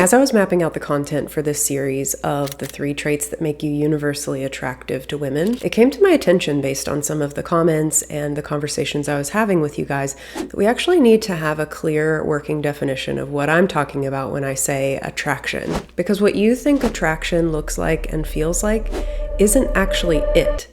As I was mapping out the content for this series of the 3 traits that make you universally attractive to women, it came to my attention based on some of the comments and the conversations I was having with you guys that we actually need to have a clear working definition of what I'm talking about when I say attraction. Because what you think attraction looks like and feels like isn't actually it.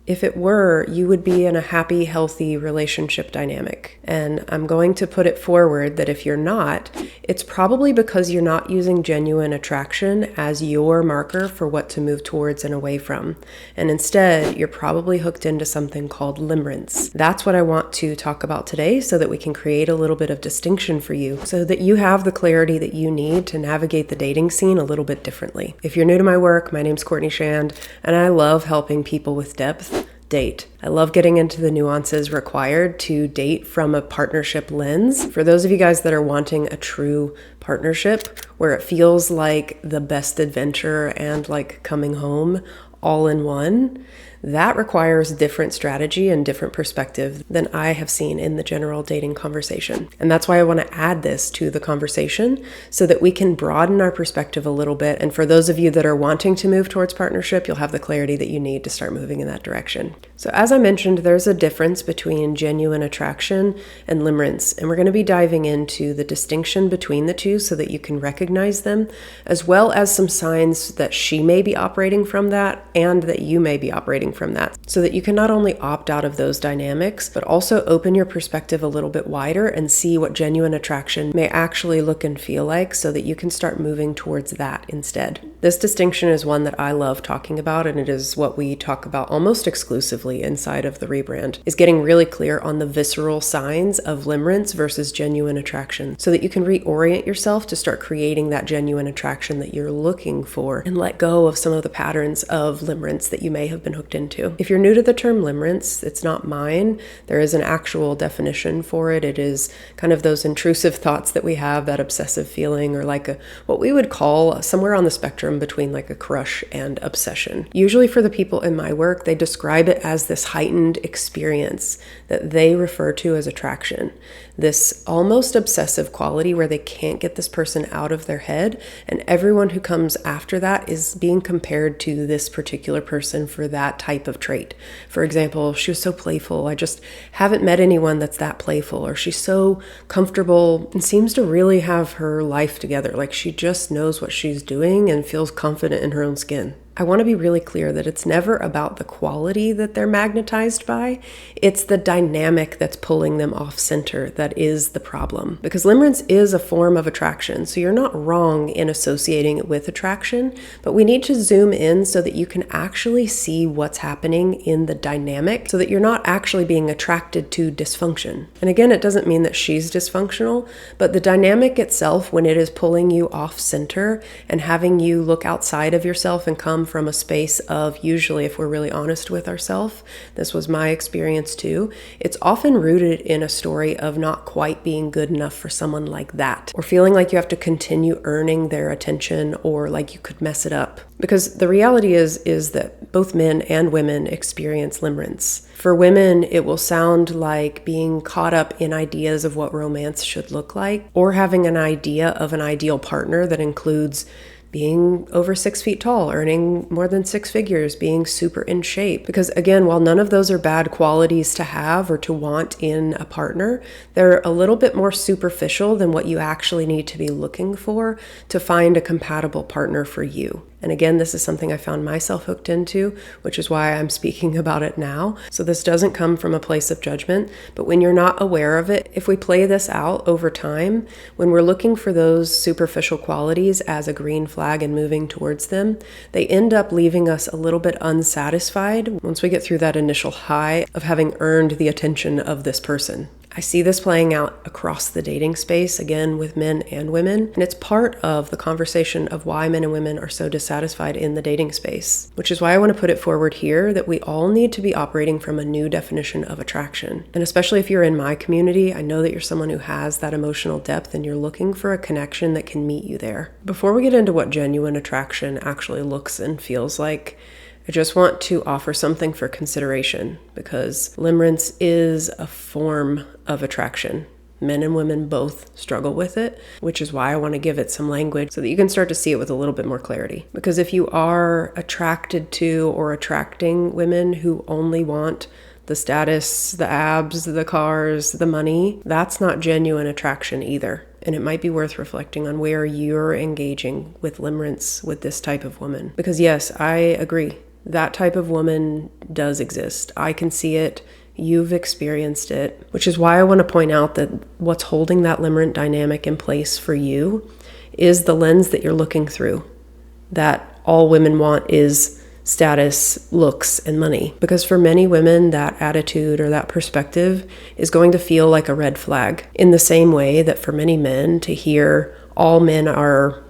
If it were, you would be in a happy, healthy relationship dynamic. And I'm going to put it forward that if you're not, it's probably because you're not using genuine attraction as your marker for what to move towards and away from. And instead, you're probably hooked into something called limerence. That's what I want to talk about today so that we can create a little bit of distinction for you so that you have the clarity that you need to navigate the dating scene a little bit differently. If you're new to my work, my name's Courtney Schand, and I love helping people with depth date. I love getting into the nuances required to date from a partnership lens. For those of you guys that are wanting a true partnership where it feels like the best adventure and like coming home all in one, that requires different strategy and different perspective than I have seen in the general dating conversation. And that's why I want to add this to the conversation so that we can broaden our perspective a little bit. And for those of you that are wanting to move towards partnership, you'll have the clarity that you need to start moving in that direction. So as I mentioned, there's a difference between genuine attraction and limerence. And we're going to be diving into the distinction between the two so that you can recognize them, as well as some signs that she may be operating from that and that you may be operating from that, so that you can not only opt out of those dynamics, but also open your perspective a little bit wider and see what genuine attraction may actually look and feel like so that you can start moving towards that instead. This distinction is one that I love talking about, and it is what we talk about almost exclusively inside of the rebrand, is getting really clear on the visceral signs of limerence versus genuine attraction so that you can reorient yourself to start creating that genuine attraction that you're looking for and let go of some of the patterns of limerence that you may have been hooked into. If you're new to the term limerence, it's not mine. There is an actual definition for it. It is kind of those intrusive thoughts that we have, that obsessive feeling, or like what we would call somewhere on the spectrum between like a crush and obsession. Usually for the people in my work, they describe it as this heightened experience that they refer to as attraction. This almost obsessive quality where they can't get this person out of their head, and everyone who comes after that is being compared to this particular person for that type of trait. For example, she was so playful, I just haven't met anyone that's that playful, or she's so comfortable and seems to really have her life together, like she just knows what she's doing and feels confident in her own skin. I want to be really clear that it's never about the quality that they're magnetized by. It's the dynamic that's pulling them off center that is the problem. Because limerence is a form of attraction, so you're not wrong in associating it with attraction, but we need to zoom in so that you can actually see what's happening in the dynamic so that you're not actually being attracted to dysfunction. And again, it doesn't mean that she's dysfunctional, but the dynamic itself, when it is pulling you off center and having you look outside of yourself and come from a space of, usually if we're really honest with ourselves, this was my experience too, it's often rooted in a story of not quite being good enough for someone like that, or feeling like you have to continue earning their attention, or like you could mess it up. Because the reality is that both men and women experience limerence. For women, it will sound like being caught up in ideas of what romance should look like, or having an idea of an ideal partner that includes being over 6 feet tall, earning more than 6 figures, being super in shape. Because again, while none of those are bad qualities to have or to want in a partner, they're a little bit more superficial than what you actually need to be looking for to find a compatible partner for you. And again, this is something I found myself hooked into, which is why I'm speaking about it now. So this doesn't come from a place of judgment, but when you're not aware of it, if we play this out over time, when we're looking for those superficial qualities as a green flag and moving towards them, they end up leaving us a little bit unsatisfied once we get through that initial high of having earned the attention of this person. I see this playing out across the dating space, again, with men and women, and it's part of the conversation of why men and women are so dissatisfied in the dating space, which is why I want to put it forward here that we all need to be operating from a new definition of attraction. And especially if you're in my community, I know that you're someone who has that emotional depth and you're looking for a connection that can meet you there. Before we get into what genuine attraction actually looks and feels like, I just want to offer something for consideration, because limerence is a form of attraction. Men and women both struggle with it, which is why I want to give it some language so that you can start to see it with a little bit more clarity. Because if you are attracted to or attracting women who only want the status, the abs, the cars, the money, that's not genuine attraction either. And it might be worth reflecting on where you're engaging with limerence with this type of woman. Because yes, I agree. That type of woman does exist. I can see it. You've experienced it, which is why I want to point out that what's holding that limerent dynamic in place for you is the lens that you're looking through. That all women want is status, looks, and money. Because for many women, that attitude or that perspective is going to feel like a red flag. In the same way that for many men, to hear all men are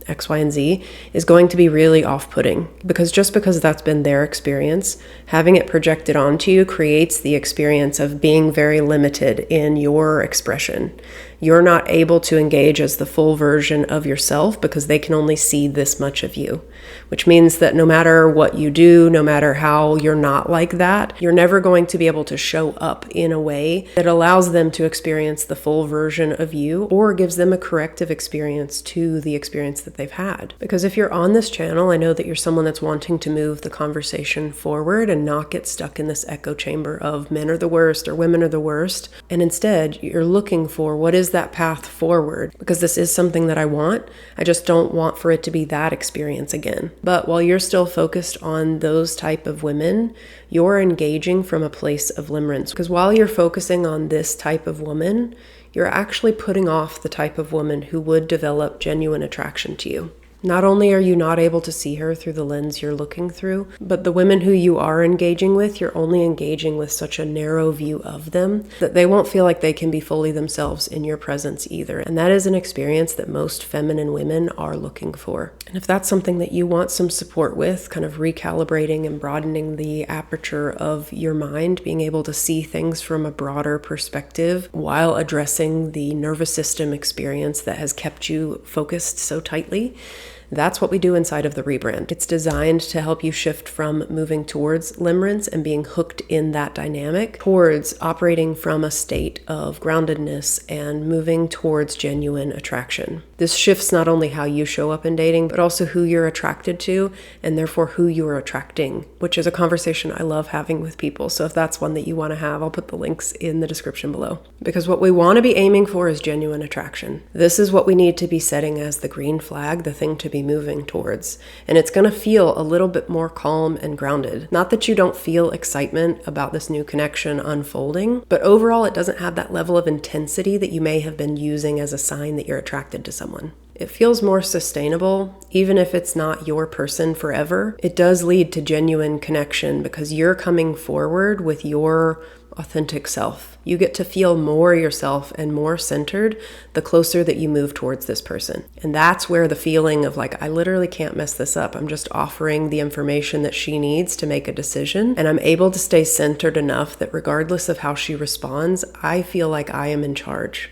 X, Y, and Z is going to be really off-putting, because just because that's been their experience, having it projected onto you creates the experience of being very limited in your expression. You're not able to engage as the full version of yourself because they can only see this much of you, which means that no matter what you do, no matter how you're not like that, you're never going to be able to show up in a way that allows them to experience the full version of you or gives them a corrective experience to the experience that they've had. Because if you're on this channel, I know that you're someone that's wanting to move the conversation forward and not get stuck in this echo chamber of men are the worst or women are the worst. And instead, you're looking for what is that path forward, because this is something that I want. I just don't want for it to be that experience again. But while you're still focused on those type of women, you're engaging from a place of limerence. Because while you're focusing on this type of woman, you're actually putting off the type of woman who would develop genuine attraction to you. Not only are you not able to see her through the lens you're looking through, but the women who you are engaging with, you're only engaging with such a narrow view of them that they won't feel like they can be fully themselves in your presence either. And that is an experience that most feminine women are looking for. And if that's something that you want some support with, kind of recalibrating and broadening the aperture of your mind, being able to see things from a broader perspective while addressing the nervous system experience that has kept you focused so tightly, that's what we do inside of the rebrand. It's designed to help you shift from moving towards limerence and being hooked in that dynamic towards operating from a state of groundedness and moving towards genuine attraction. This shifts not only how you show up in dating, but also who you're attracted to and therefore who you're attracting, which is a conversation I love having with people. So if that's one that you want to have, I'll put the links in the description below. Because what we want to be aiming for is genuine attraction. This is what we need to be setting as the green flag, the thing to be moving towards. And it's going to feel a little bit more calm and grounded. Not that you don't feel excitement about this new connection unfolding, but overall it doesn't have that level of intensity that you may have been using as a sign that you're attracted to someone. It feels more sustainable, even if it's not your person forever. It does lead to genuine connection because you're coming forward with your authentic self. You get to feel more yourself and more centered the closer that you move towards this person. And that's where the feeling of like, I literally can't mess this up. I'm just offering the information that she needs to make a decision. And I'm able to stay centered enough that regardless of how she responds, I feel like I am in charge.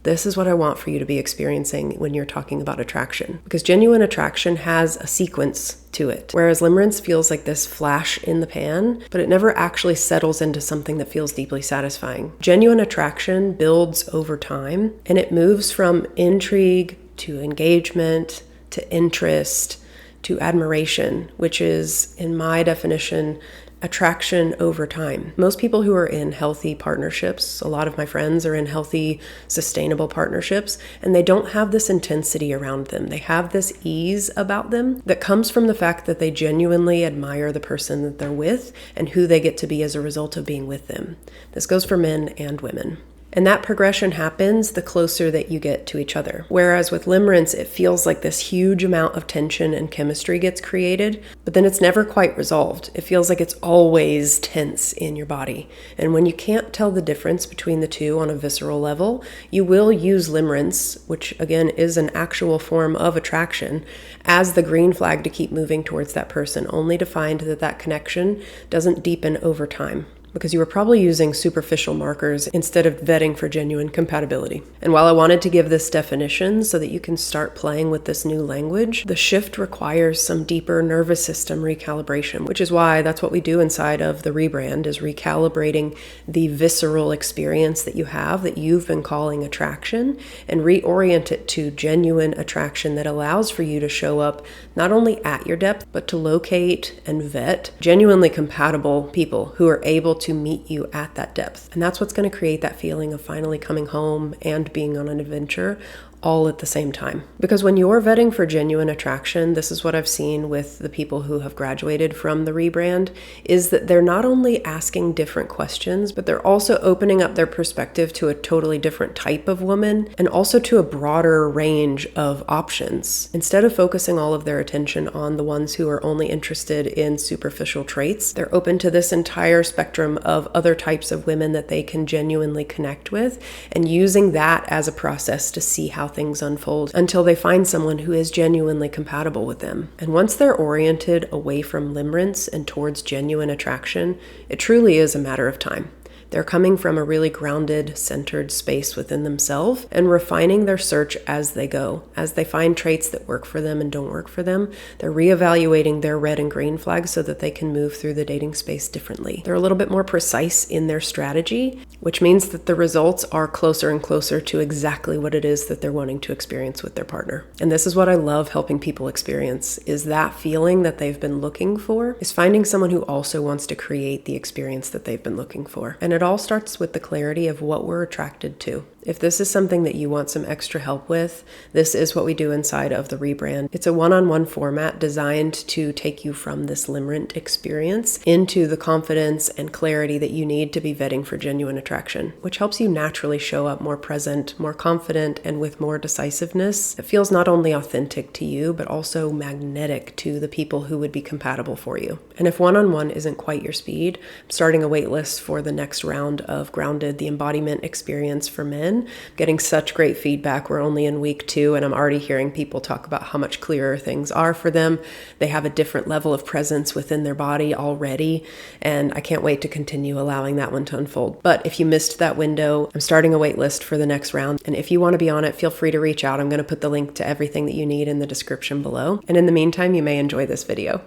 This is what I want for you to be experiencing when you're talking about attraction. Because genuine attraction has a sequence to it. Whereas limerence feels like this flash in the pan, but it never actually settles into something that feels deeply satisfying. Genuine attraction builds over time, and it moves from intrigue to engagement to interest to admiration, which is, in my definition, attraction over time. Most people who are in healthy partnerships, a lot of my friends are in healthy, sustainable partnerships, and they don't have this intensity around them. They have this ease about them that comes from the fact that they genuinely admire the person that they're with and who they get to be as a result of being with them. This goes for men and women. And that progression happens the closer that you get to each other. Whereas with limerence, it feels like this huge amount of tension and chemistry gets created, but then it's never quite resolved. It feels like it's always tense in your body. And when you can't tell the difference between the two on a visceral level, you will use limerence, which again is an actual form of attraction, as the green flag to keep moving towards that person, only to find that that connection doesn't deepen over time. because you were probably using superficial markers instead of vetting for genuine compatibility. And while I wanted to give this definition so that you can start playing with this new language, the shift requires some deeper nervous system recalibration, which is why that's what we do inside of the rebrand, is recalibrating the visceral experience that you have that you've been calling attraction and reorient it to genuine attraction that allows for you to show up not only at your depth, but to locate and vet genuinely compatible people who are able to meet you at that depth. And that's what's going to create that feeling of finally coming home and being on an adventure all at the same time. Because when you're vetting for genuine attraction, this is what I've seen with the people who have graduated from the rebrand, is that they're not only asking different questions, but they're also opening up their perspective to a totally different type of woman and also to a broader range of options. Instead of focusing all of their attention on the ones who are only interested in superficial traits, they're open to this entire spectrum of other types of women that they can genuinely connect with, and using that as a process to see how things unfold until they find someone who is genuinely compatible with them. And once they're oriented away from limerence and towards genuine attraction, it truly is a matter of time. They're coming from a really grounded, centered space within themselves and refining their search as they go. As they find traits that work for them and don't work for them, they're reevaluating their red and green flags so that they can move through the dating space differently. They're a little bit more precise in their strategy, which means that the results are closer and closer to exactly what it is that they're wanting to experience with their partner. And this is what I love helping people experience, is that feeling that they've been looking for, is finding someone who also wants to create the experience that they've been looking for. And it all starts with the clarity of what we're attracted to. If this is something that you want some extra help with, this is what we do inside of the rebrand. It's a one-on-one format designed to take you from this limerent experience into the confidence and clarity that you need to be vetting for genuine attraction, which helps you naturally show up more present, more confident, and with more decisiveness. It feels not only authentic to you, but also magnetic to the people who would be compatible for you. And if one-on-one isn't quite your speed, I'm starting a wait list for the next round of Grounded, the embodiment experience for men. Getting such great feedback. We're only in week 2 and I'm already hearing people talk about how much clearer things are for them. They have a different level of presence within their body already, and I can't wait to continue allowing that one to unfold. But if you missed that window, I'm starting a wait list for the next round, and if you want to be on it, feel free to reach out. I'm going to put the link to everything that you need in the description below. And in the meantime, you may enjoy this video.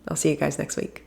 I'll see you guys next week.